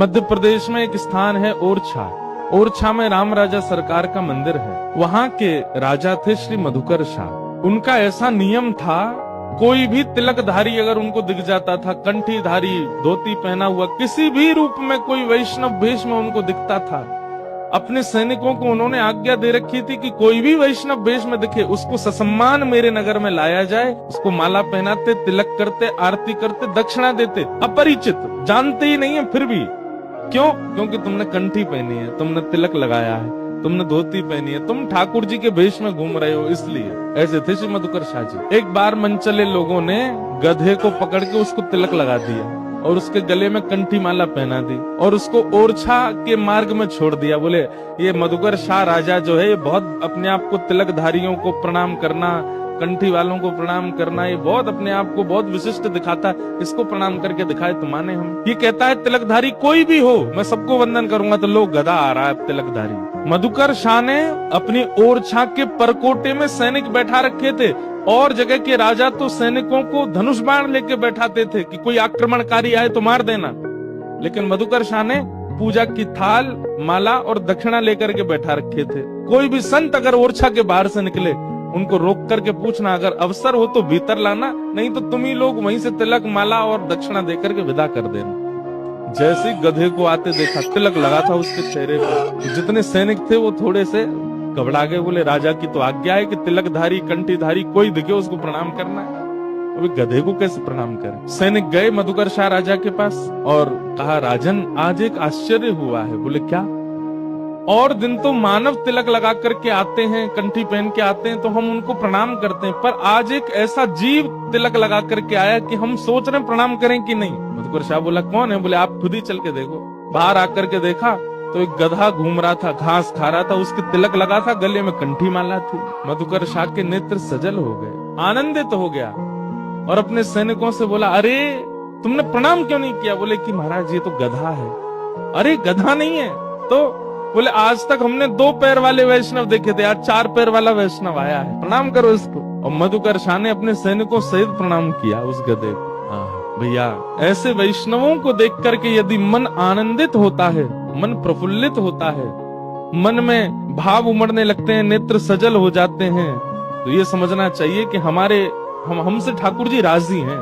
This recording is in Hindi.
मध्य प्रदेश में एक स्थान है ओरछा। ओरछा में राम राजा सरकार का मंदिर है। वहाँ के राजा थे श्री मधुकर शाह। उनका ऐसा नियम था, कोई भी तिलकधारी अगर उनको दिख जाता था, कंठीधारी, धोती पहना हुआ, किसी भी रूप में कोई वैष्णव वेश में उनको दिखता था, अपने सैनिकों को उन्होंने आज्ञा दे रखी थी कि कोई भी वैष्णव वेश में दिखे उसको ससम्मान मेरे नगर में लाया जाए। उसको माला पहनाते, तिलक करते, आरती करते, दक्षिणा देते। अपरिचित, जानते ही नहीं है, फिर भी क्यों? क्योंकि तुमने कंठी पहनी है, तुमने तिलक लगाया है, तुमने धोती पहनी है, तुम ठाकुर जी के वेश में घूम रहे हो, इसलिए। ऐसे थे श्री मधुकर शाह जी। एक बार मनचले लोगों ने गधे को पकड़ के उसको तिलक लगा दिया और उसके गले में कंठी माला पहना दी और उसको ओरछा के मार्ग में छोड़ दिया। बोले ये मधुकर शाह राजा जो है, ये बहुत अपने आप को तिलकधारियों को प्रणाम करना, कंठी वालों को प्रणाम करना, ये बहुत अपने आप को बहुत विशिष्ट दिखाता, इसको प्रणाम करके दिखाए तो माने हम। ये कहता है तिलकधारी कोई भी हो मैं सबको वंदन करूंगा, तो लोग गधा आ रहा है तिलकधारी। मधुकर शाह ने अपनी ओरछा के परकोटे में सैनिक बैठा रखे थे और जगह के राजा तो सैनिकों को धनुष बाण लेके बैठाते थे कि कोई आक्रमणकारी आए तो मार देना। लेकिन मधुकर शाह ने पूजा की थाल, माला और दक्षिणा लेकर के बैठा रखे थे। कोई भी संत अगर ओरछा के बाहर से निकले, उनको रोक करके पूछना, अगर अवसर हो तो भीतर लाना, नहीं तो तुम ही लोग वहीं से तिलक, माला और दक्षिणा देकर के विदा कर देना। जैसे ही गधे को आते देखा, तिलक लगा था उसके चेहरे पर, जितने सैनिक थे वो थोड़े से घबरा गए। बोले राजा की तो आज्ञा है कि तिलकधारी, कंठीधारी कोई दिखे उसको प्रणाम करना है, अभी गधे को कैसे प्रणाम करें? सैनिक गए मधुकर शाह राजा के पास और कहा, राजन आज एक आश्चर्य हुआ है। बोले क्या? और दिन तो मानव तिलक लगा करके आते हैं, कंठी पहन के आते हैं तो हम उनको प्रणाम करते हैं, पर आज एक ऐसा जीव तिलक लगा करके आया कि हम सोच रहे प्रणाम करें कि नहीं। मधुकर शाह बोला कौन है? बोले आप खुद ही चल के देखो। बाहर आकर के देखा तो एक गधा घूम रहा था, घास खा रहा था, उसके तिलक लगा था, गले में कंठी माला थी। मधुकर शाह के नेत्र सजल हो गए, आनंदित हो गया और अपने सैनिकों से बोला, अरे तुमने प्रणाम क्यों नहीं किया? बोले कि महाराज ये तो गधा है। अरे गधा नहीं है तो? बोले आज तक हमने 2 पैर वाले वैष्णव देखे थे, आज 4 पैर वाला वैष्णव आया है, प्रणाम करो इसको। और मधुकर शाह ने अपने सैनिकों सहित प्रणाम किया उस गधे को। भैया ऐसे वैष्णवों को देख करके यदि मन आनंदित होता है, मन प्रफुल्लित होता है, मन में भाव उमड़ने लगते हैं, नेत्र सजल हो जाते हैं, तो ये समझना चाहिए कि हमसे ठाकुर जी राजी हैं।